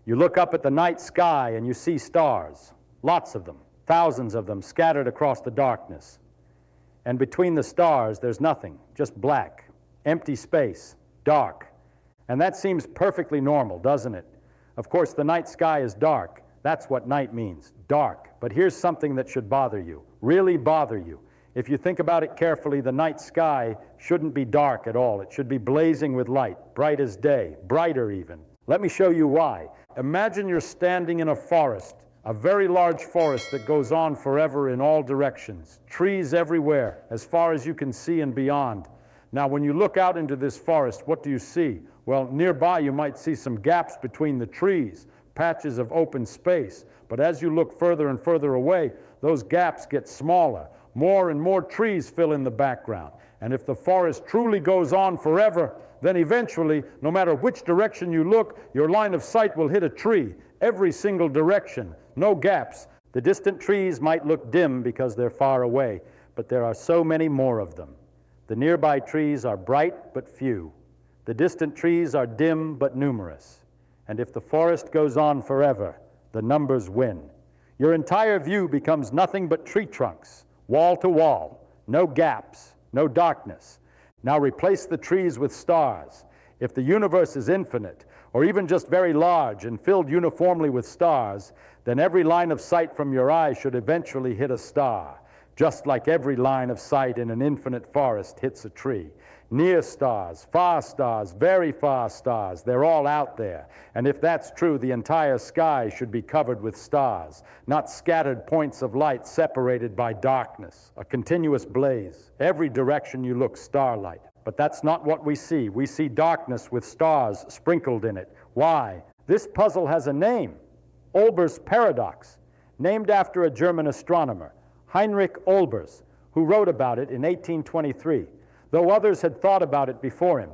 You look up at the night sky and you see stars, lots of them, thousands of them scattered across the darkness. And between the stars, there's nothing, just black, empty space, dark. And that seems perfectly normal, doesn't it? Of course, the night sky is dark. That's what night means, dark. But here's something that should bother you, really bother you. If you think about it carefully, the night sky shouldn't be dark at all. It should be blazing with light, bright as day, brighter even. Let me show you why. Imagine you're standing in a forest, a very large forest that goes on forever in all directions, trees everywhere, as far as you can see and beyond. Now, when you look out into this forest, what do you see? Well, nearby you might see some gaps between the trees, patches of open space. But as you look further and further away, those gaps get smaller. More and more trees fill in the background. And if the forest truly goes on forever, then eventually, no matter which direction you look, your line of sight will hit a tree, every single direction, no gaps. The distant trees might look dim because they're far away, but there are so many more of them. The nearby trees are bright but few. The distant trees are dim but numerous. And if the forest goes on forever, the numbers win. Your entire view becomes nothing but tree trunks, wall to wall, no gaps, no darkness. Now replace the trees with stars. If the universe is infinite, or even just very large and filled uniformly with stars, then every line of sight from your eye should eventually hit a star, just like every line of sight in an infinite forest hits a tree. Near stars, very far stars, they're all out there. And if that's true, the entire sky should be covered with stars, not scattered points of light separated by darkness, a continuous blaze. Every direction you look, starlight. But that's not what we see. We see darkness with stars sprinkled in it. Why? This puzzle has a name, Olbers Paradox, named after a German astronomer, Heinrich Olbers, who wrote about it in 1823. Though others had thought about it before him.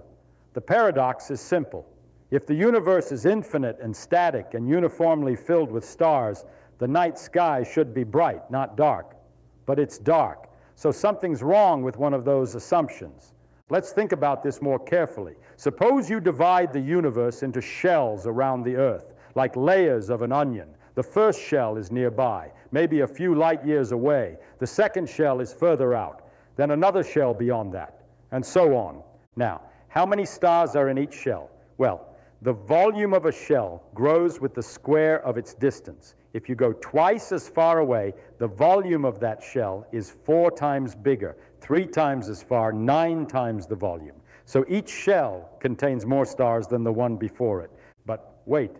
The paradox is simple. If the universe is infinite and static and uniformly filled with stars, the night sky should be bright, not dark. But it's dark, so something's wrong with one of those assumptions. Let's think about this more carefully. Suppose you divide the universe into shells around the Earth, like layers of an onion. The first shell is nearby, maybe a few light years away. The second shell is further out, then another shell beyond that, and so on. Now, how many stars are in each shell? Well, the volume of a shell grows with the square of its distance. If you go twice as far away, the volume of that shell is 4 times bigger, 3 times as far, 9 times the volume. So each shell contains more stars than the one before it. But wait,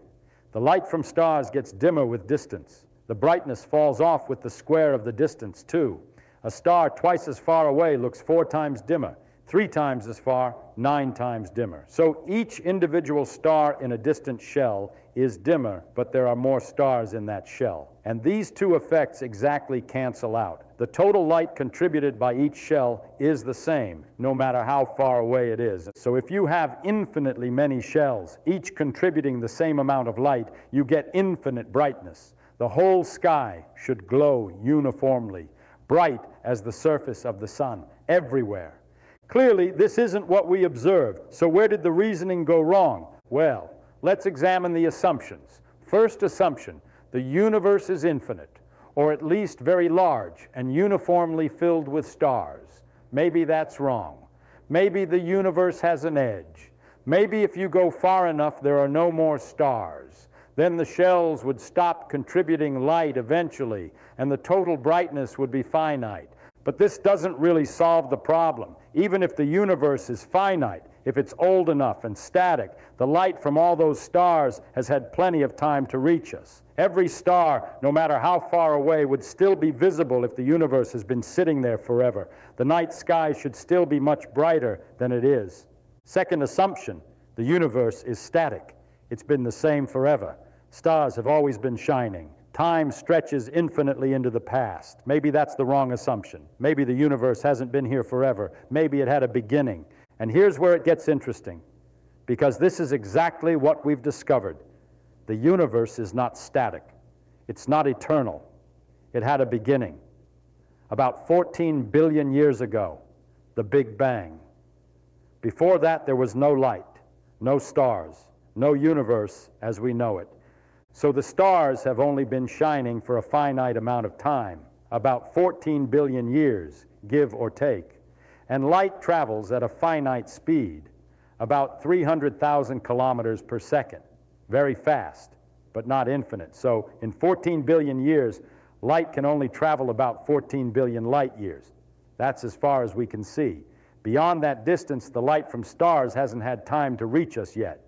the light from stars gets dimmer with distance. The brightness falls off with the square of the distance, too. A star twice as far away looks 4 times dimmer. 3 times as far, 9 times dimmer. So each individual star in a distant shell is dimmer, but there are more stars in that shell. And these two effects exactly cancel out. The total light contributed by each shell is the same, no matter how far away it is. So if you have infinitely many shells, each contributing the same amount of light, you get infinite brightness. The whole sky should glow uniformly, bright as the surface of the sun, everywhere. Clearly, this isn't what we observed, so where did the reasoning go wrong? Well, let's examine the assumptions. First assumption, the universe is infinite, or at least very large and uniformly filled with stars. Maybe that's wrong. Maybe the universe has an edge. Maybe if you go far enough, there are no more stars. Then the shells would stop contributing light eventually, and the total brightness would be finite. But this doesn't really solve the problem. Even if the universe is finite, if it's old enough and static, the light from all those stars has had plenty of time to reach us. Every star, no matter how far away, would still be visible if the universe has been sitting there forever. The night sky should still be much brighter than it is. Second assumption, the universe is static. It's been the same forever. Stars have always been shining. Time stretches infinitely into the past. Maybe that's the wrong assumption. Maybe the universe hasn't been here forever. Maybe it had a beginning. And here's where it gets interesting, because this is exactly what we've discovered. The universe is not static. It's not eternal. It had a beginning. About 14 billion years ago, the Big Bang. Before that, there was no light, no stars, no universe as we know it. So the stars have only been shining for a finite amount of time, about 14 billion years, give or take. And light travels at a finite speed, about 300,000 kilometers per second. Very fast, but not infinite. So in 14 billion years, light can only travel about 14 billion light years. That's as far as we can see. Beyond that distance, the light from stars hasn't had time to reach us yet.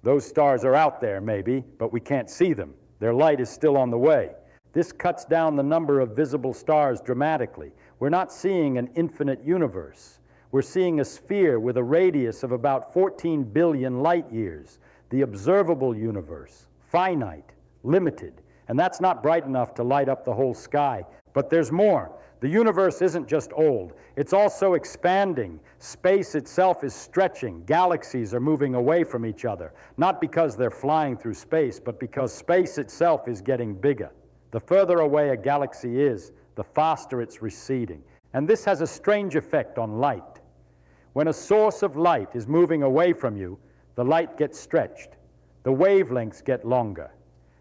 Those stars are out there, maybe, but we can't see them. Their light is still on the way. This cuts down the number of visible stars dramatically. We're not seeing an infinite universe. We're seeing a sphere with a radius of about 14 billion light years, the observable universe, finite, limited. And that's not bright enough to light up the whole sky. But there's more. The universe isn't just old. It's also expanding. Space itself is stretching. Galaxies are moving away from each other, not because they're flying through space, but because space itself is getting bigger. The further away a galaxy is, the faster it's receding. And this has a strange effect on light. When a source of light is moving away from you, the light gets stretched. The wavelengths get longer.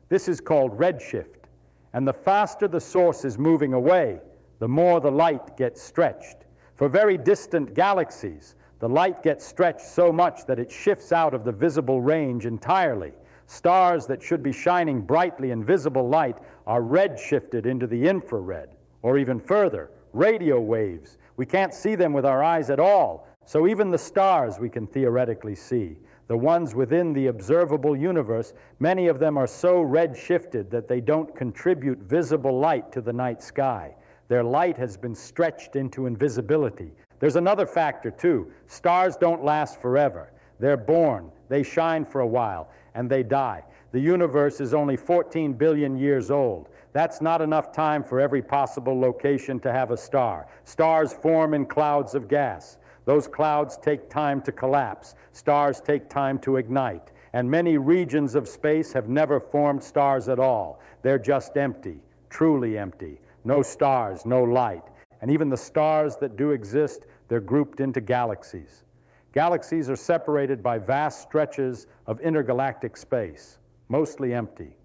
This is called redshift. And the faster the source is moving away, the more the light gets stretched. For very distant galaxies, the light gets stretched so much that it shifts out of the visible range entirely. Stars that should be shining brightly in visible light are redshifted into the infrared, or even further, radio waves. We can't see them with our eyes at all, so even the stars we can theoretically see. The ones within the observable universe, many of them are so redshifted that they don't contribute visible light to the night sky. Their light has been stretched into invisibility. There's another factor, too. Stars don't last forever. They're born, they shine for a while, and they die. The universe is only 14 billion years old. That's not enough time for every possible location to have a star. Stars form in clouds of gas. Those clouds take time to collapse. Stars take time to ignite. And many regions of space have never formed stars at all. They're just empty, truly empty. No stars, no light. And even the stars that do exist, they're grouped into galaxies. Galaxies are separated by vast stretches of intergalactic space, mostly empty.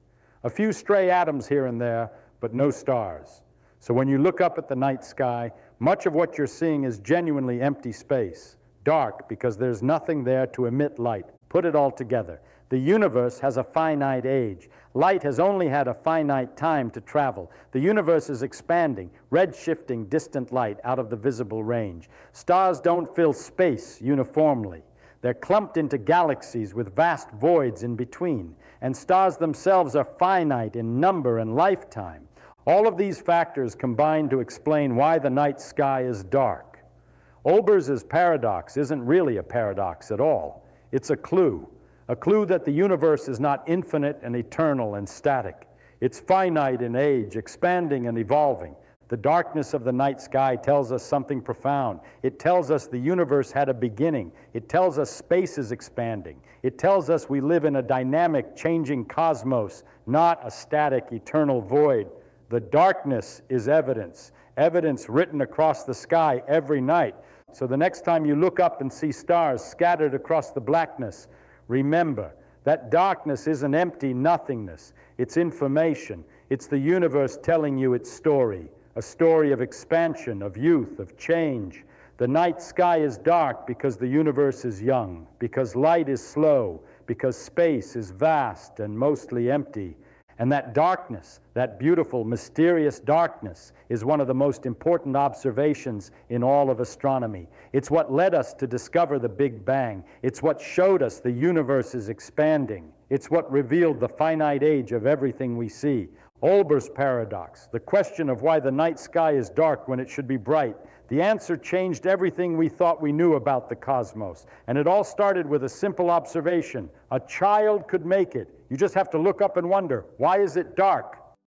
A few stray atoms here and there, but no stars. So when you look up at the night sky, much of what you're seeing is genuinely empty space, dark because there's nothing there to emit light. Put it all together. The universe has a finite age. Light has only had a finite time to travel. The universe is expanding, redshifting distant light out of the visible range. Stars don't fill space uniformly. They're clumped into galaxies with vast voids in between. And stars themselves are finite in number and lifetime. All of these factors combine to explain why the night sky is dark. Olbers' paradox isn't really a paradox at all. It's a clue that the universe is not infinite and eternal and static. It's finite in age, expanding and evolving. The darkness of the night sky tells us something profound. It tells us the universe had a beginning. It tells us space is expanding. It tells us we live in a dynamic, changing cosmos, not a static, eternal void. The darkness is evidence written across the sky every night. So the next time you look up and see stars scattered across the blackness, remember that darkness isn't empty nothingness. It's information. It's the universe telling you its story, a story of expansion, of youth, of change. The night sky is dark because the universe is young, because light is slow, because space is vast and mostly empty. And that darkness, that beautiful, mysterious darkness, is one of the most important observations in all of astronomy. It's what led us to discover the Big Bang. It's what showed us the universe is expanding. It's what revealed the finite age of everything we see. Olbers Paradox, the question of why the night sky is dark when it should be bright. The answer changed everything we thought we knew about the cosmos. And it all started with a simple observation. A child could make it. You just have to look up and wonder, why is it dark?